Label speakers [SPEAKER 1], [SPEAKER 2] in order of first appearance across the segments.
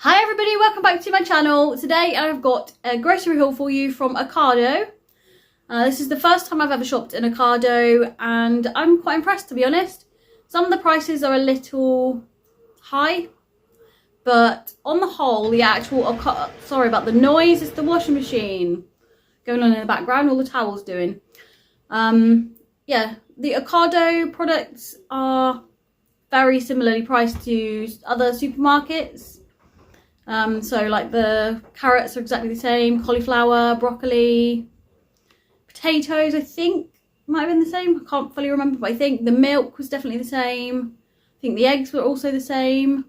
[SPEAKER 1] Hi everybody, welcome back to my channel. Today I've got a grocery haul for you from Ocado. This is the first time I've ever shopped in Ocado and I'm quite impressed, to be honest. Some of the prices are a little high, but on the whole, the actual, sorry about the noise, it's the washing machine going on in the background, all the towels doing. Yeah, the Ocado products are very similarly priced to other supermarkets. So like the carrots are exactly the same, cauliflower, broccoli, potatoes I think might have been the same, I can't fully remember, but I think the milk was definitely the same. I think the eggs were also the same.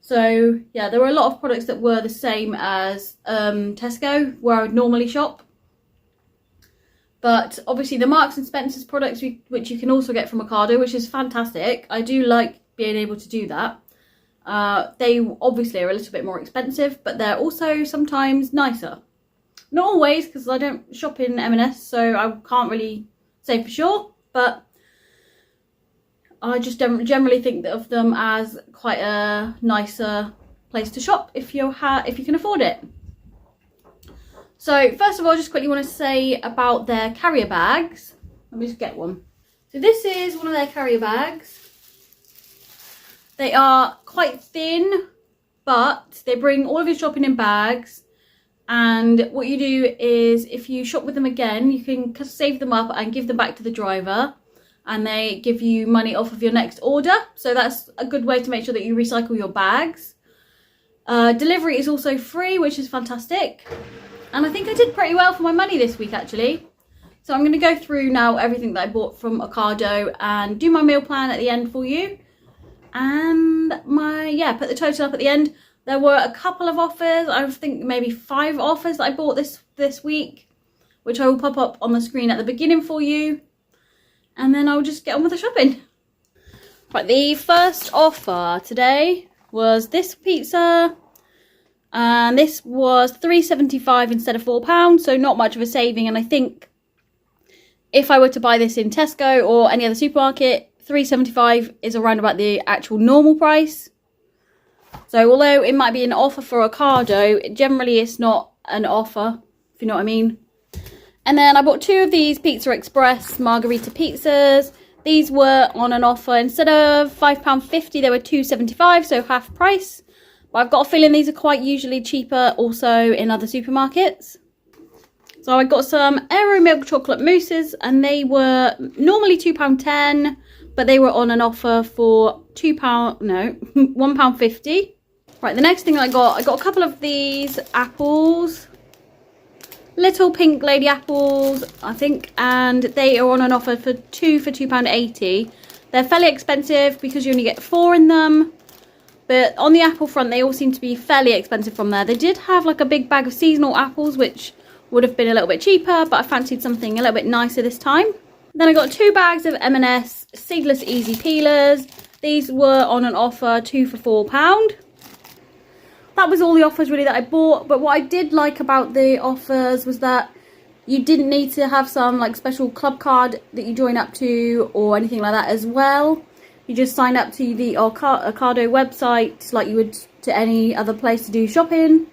[SPEAKER 1] So yeah, there were a lot of products that were the same as Tesco, where I would normally shop. But obviously the Marks and Spencer's products, which you can also get from Ocado, which is fantastic. I do like being able to do that. They obviously are a little bit more expensive, but they're also sometimes nicer. Not always, because I don't shop in M&S, so I can't really say for sure, but I just generally think of them as quite a nicer place to shop if you can afford it. So first of all, I just quickly want to say about their carrier bags. Let me just get one. So this is one of their carrier bags. They are quite thin, but they bring all of your shopping in bags. And what you do is, if you shop with them again, you can save them up and give them back to the driver. And they give you money off of your next order. So that's a good way to make sure that you recycle your bags. Delivery is also free, which is fantastic. And I think I did pretty well for my money this week, actually. So I'm going to go through now everything that I bought from Ocado and do my meal plan at the end for you. And put the total up at the end. There were a couple of offers, I think maybe 5 offers that I bought this week, which I will pop up on the screen at the beginning for you. And then I'll just get on with the shopping. Right, the first offer today was this pizza. And this was £3.75 instead of £4, so not much of a saving. And I think if I were to buy this in Tesco or any other supermarket, £3.75 is around about the actual normal price. So although it might be an offer for Ocado, generally it's not an offer, if you know what I mean. And then I bought 2 of these Pizza Express margarita pizzas. These were on an offer. Instead of £5.50, they were £2.75, so half price. But I've got a feeling these are quite usually cheaper also in other supermarkets. So I got some Aero milk chocolate mousses, and they were normally £2.10, but they were on an offer for £1.50. Right, the next thing I got a couple of these apples. Little pink lady apples, I think, and they are on an offer for £2.80. They're fairly expensive because you only get 4 in them. But on the apple front, they all seem to be fairly expensive from there. They did have like a big bag of seasonal apples, which would have been a little bit cheaper, but I fancied something a little bit nicer this time. Then I got 2 bags of M&S Seedless Easy Peelers. These were on an offer, 2 for £4. That was all the offers really that I bought. But what I did like about the offers was that you didn't need to have some like special club card that you join up to or anything like that as well. You just sign up to the Ocado website like you would to any other place to do shopping.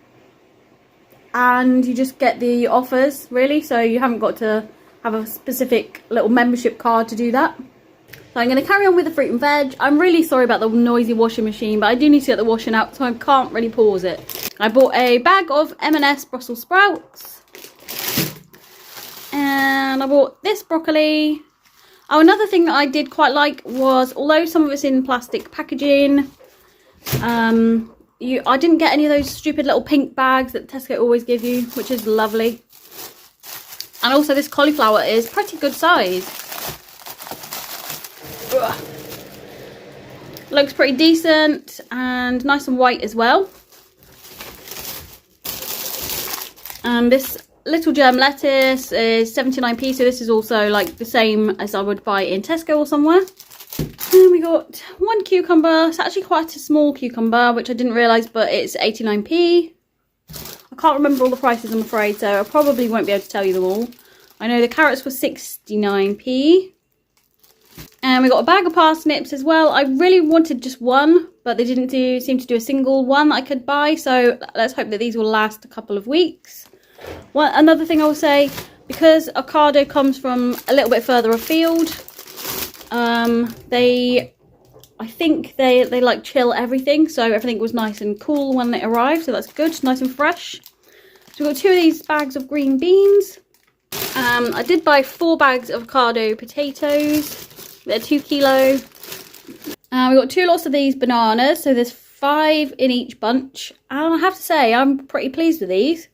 [SPEAKER 1] And you just get the offers, really. So you haven't got to have a specific little membership card to do that. So I'm going to carry on with the fruit and veg. I'm really sorry about the noisy washing machine, but I do need to get the washing out, so I can't really pause it. I bought a bag of M&S Brussels sprouts. And I bought this broccoli. Oh, another thing that I did quite like was, although some of it's in plastic packaging, I didn't get any of those stupid little pink bags that Tesco always give you, which is lovely. And also this cauliflower is pretty good size. Ugh. Looks pretty decent and nice and white as well. And this little germ lettuce is 79p, so this is also like the same as I would buy in Tesco or somewhere. And we got 1 cucumber. It's actually quite a small cucumber, which I didn't realise, but it's 89p. I can't remember all the prices, I'm afraid, so I probably won't be able to tell you them all. I know the carrots were 69p. And we got a bag of parsnips as well. I really wanted just one, but they didn't seem to do a single one that I could buy. So let's hope that these will last a couple of weeks. Another thing I will say, because Ocado comes from a little bit further afield, I think they like chill everything, so everything was nice and cool when it arrived, so that's good, nice and fresh. So we've got 2 of these bags of green beans. I did buy 4 bags of Ocado potatoes. They're 2 kilo. We've got 2 lots of these bananas, so there's 5 in each bunch. And I have to say, I'm pretty pleased with these.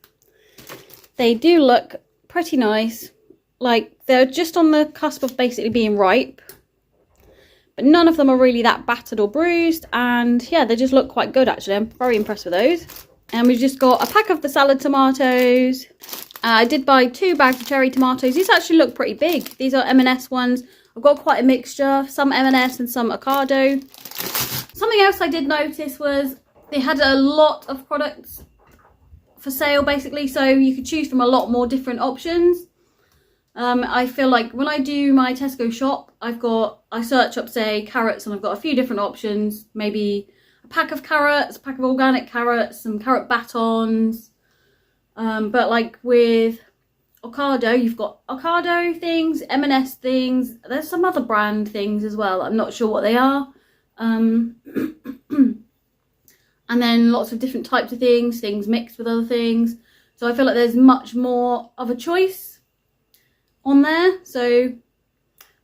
[SPEAKER 1] They do look pretty nice. Like, they're just on the cusp of basically being ripe. But none of them are really that battered or bruised. And yeah, they just look quite good actually. I'm very impressed with those. And we've just got a pack of the salad tomatoes. I did buy 2 bags of cherry tomatoes. These actually look pretty big. These are M&S ones. I've got quite a mixture. Some M&S and some Ocado. Something else I did notice was they had a lot of products for sale basically. So you could choose from a lot more different options. I feel like when I do my Tesco shop, I search up, say, carrots, and I've got a few different options. Maybe a pack of carrots, a pack of organic carrots, some carrot batons. But like with Ocado, you've got Ocado things, M&S things. There's some other brand things as well. I'm not sure what they are. And then lots of different types of things mixed with other things. So I feel like there's much more of a choice on there, so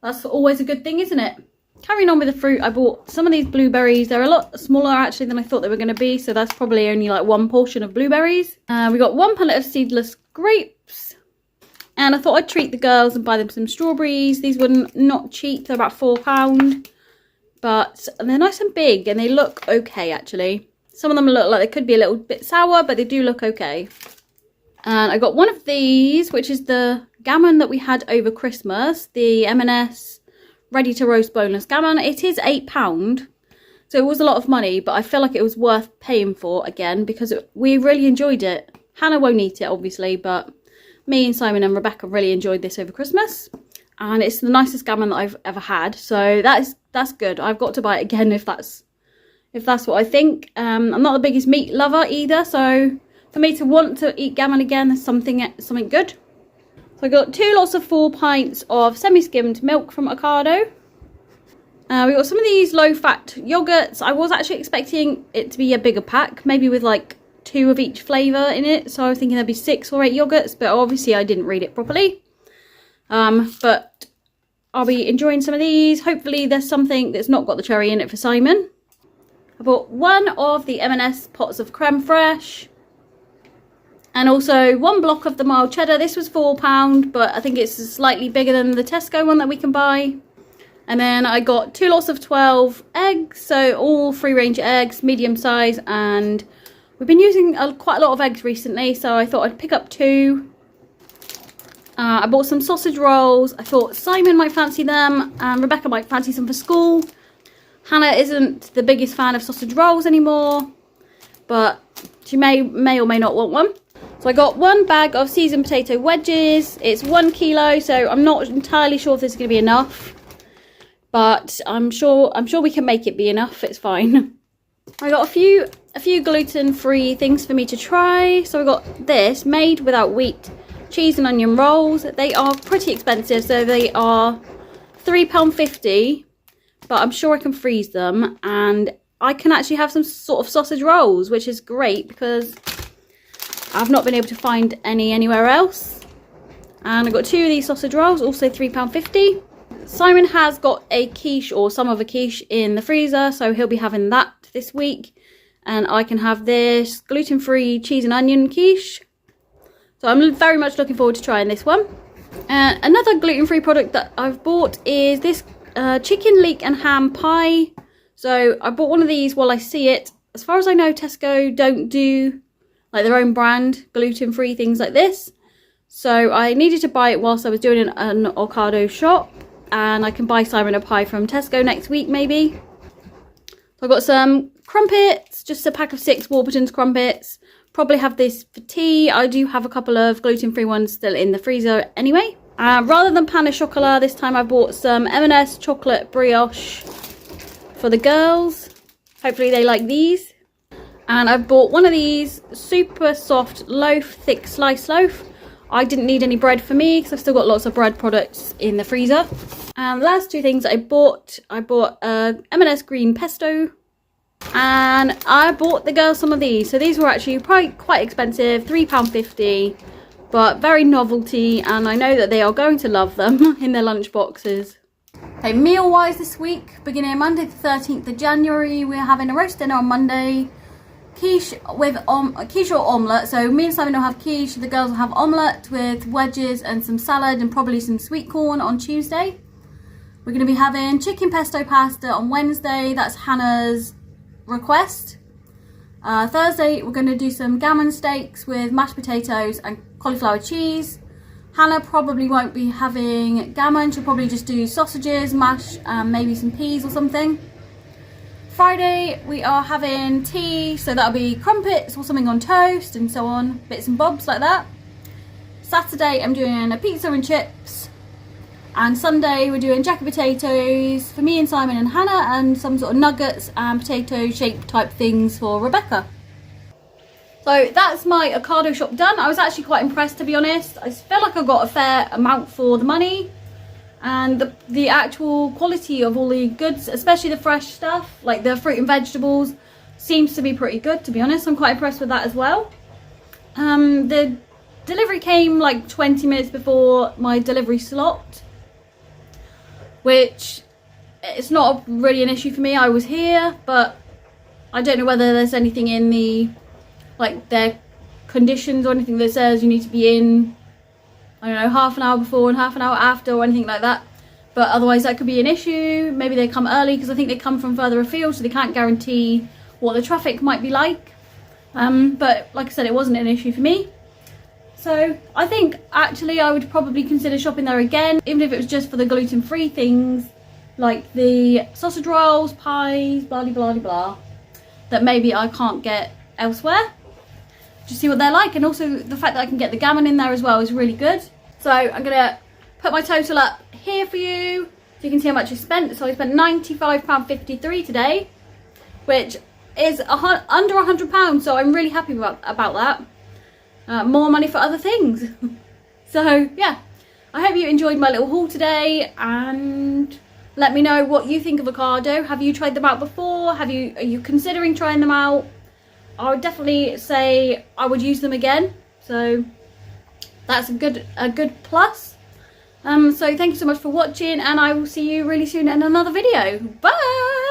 [SPEAKER 1] that's always a good thing, isn't it? Carrying on with the fruit, I bought some of these blueberries. They're a lot smaller actually than I thought they were going to be, so that's probably only like 1 portion of blueberries. We got 1 pallet of seedless grapes, and I thought I'd treat the girls and buy them some strawberries. These were not cheap, they're about £4, but they're nice and big and they look okay actually. Some of them look like they could be a little bit sour, but they do look okay. And I got 1 of these, which is the gammon that we had over Christmas, the M&S ready to roast boneless gammon. It is £8, so it was a lot of money, but I feel like it was worth paying for again because we really enjoyed it. Hannah won't eat it obviously, but me and Simon and Rebecca really enjoyed this over Christmas, and it's the nicest gammon that I've ever had, so that's good. I've got to buy it again if that's what I think. I'm not the biggest meat lover either, so for me to want to eat gammon again is something good. So I got 2 lots of 4 pints of semi-skimmed milk from Ocado. We got some of these low-fat yogurts. I was actually expecting it to be a bigger pack, maybe with like 2 of each flavour in it. So I was thinking there'd be 6 or 8 yogurts, but obviously I didn't read it properly. But I'll be enjoying some of these. Hopefully there's something that's not got the cherry in it for Simon. I bought 1 of the M&S pots of creme fraiche. And also 1 block of the mild cheddar. This was £4, but I think it's slightly bigger than the Tesco one that we can buy. And then I got 2 lots of 12 eggs, so all free range eggs, medium size, and we've been using quite a lot of eggs recently, so I thought I'd pick up 2. I bought some sausage rolls. I thought Simon might fancy them, and Rebecca might fancy some for school. Hannah isn't the biggest fan of sausage rolls anymore, but she may or may not want one. So I got 1 bag of seasoned potato wedges. It's 1 kilo, so I'm not entirely sure if this is going to be enough, but I'm sure we can make it be enough. It's fine. I got a few gluten-free things for me to try. So I got this made without wheat cheese and onion rolls. They are pretty expensive, so they are £3.50, but I'm sure I can freeze them and I can actually have some sort of sausage rolls, which is great because I've not been able to find any anywhere else. And I got 2 of these sausage rolls, also £3.50. Simon has got a quiche, or some of a quiche, in the freezer, so he'll be having that this week. And I can have this gluten-free cheese and onion quiche. So I'm very much looking forward to trying this one. Another gluten-free product that I've bought is this chicken leek and ham pie. So I bought one of these while I see it. As far as I know, Tesco don't do like their own brand gluten-free things like this, so I needed to buy it whilst I was doing an Ocado shop, and I can buy Simon a pie from Tesco next week maybe. So I got some crumpets, just a pack of 6 Warburton's crumpets. Probably have this for tea. I do have a couple of gluten-free ones still in the freezer anyway. Rather than pain au chocolat, this time I bought some M&S chocolate brioche for the girls. Hopefully they like these. And I bought one of these super soft loaf, thick sliced loaf. I didn't need any bread for me because I've still got lots of bread products in the freezer. And the last two things I bought M&S green pesto, and I bought the girls some of these. So these were actually probably quite expensive, £3.50, but very novelty, and I know that they are going to love them in their lunch boxes. Okay, meal wise this week, beginning Monday the 13th of January, we're having a roast dinner on Monday. Quiche with quiche or omelette. So me and Simon will have quiche, the girls will have omelette with wedges and some salad and probably some sweet corn on Tuesday. We're going to be having chicken pesto pasta on Wednesday. That's Hannah's request. Thursday we're going to do some gammon steaks with mashed potatoes and cauliflower cheese. Hannah probably won't be having gammon. She'll probably just do sausages, mash, maybe some peas or something. Friday we are having tea, so that'll be crumpets or something on toast and so on, bits and bobs like that. Saturday I'm doing a pizza and chips, and Sunday we're doing jacket potatoes for me and Simon and Hannah, and some sort of nuggets and potato shaped type things for Rebecca. So that's my Ocado shop done. I was actually quite impressed, to be honest. I feel like I got a fair amount for the money. And the actual quality of all the goods, especially the fresh stuff, like the fruit and vegetables, seems to be pretty good, to be honest. I'm quite impressed with that as well. The delivery came like 20 minutes before my delivery slot, which it's not really an issue for me. I was here, but I don't know whether there's anything in the, like, their conditions or anything that says you need to be in, I don't know, half an hour before and half an hour after or anything like that. But otherwise that could be an issue. Maybe they come early because I think they come from further afield, so they can't guarantee what the traffic might be like. But like I said, it wasn't an issue for me. So I think actually I would probably consider shopping there again, even if it was just for the gluten-free things like the sausage rolls, pies, blah blah blah blah, that maybe I can't get elsewhere. Just see what they're like, and also the fact that I can get the gammon in there as well is really good. So I'm gonna put my total up here for you so you can see how much I spent. So I spent £95.53 today, which is under £100, so I'm really happy about that. More money for other things. So yeah, I hope you enjoyed my little haul today, and let me know what you think of Ocado. Have you tried them out before? Are you considering trying them out? I would definitely say I would use them again, so that's a good plus. So thank you so much for watching, and I will see you really soon in another video. Bye!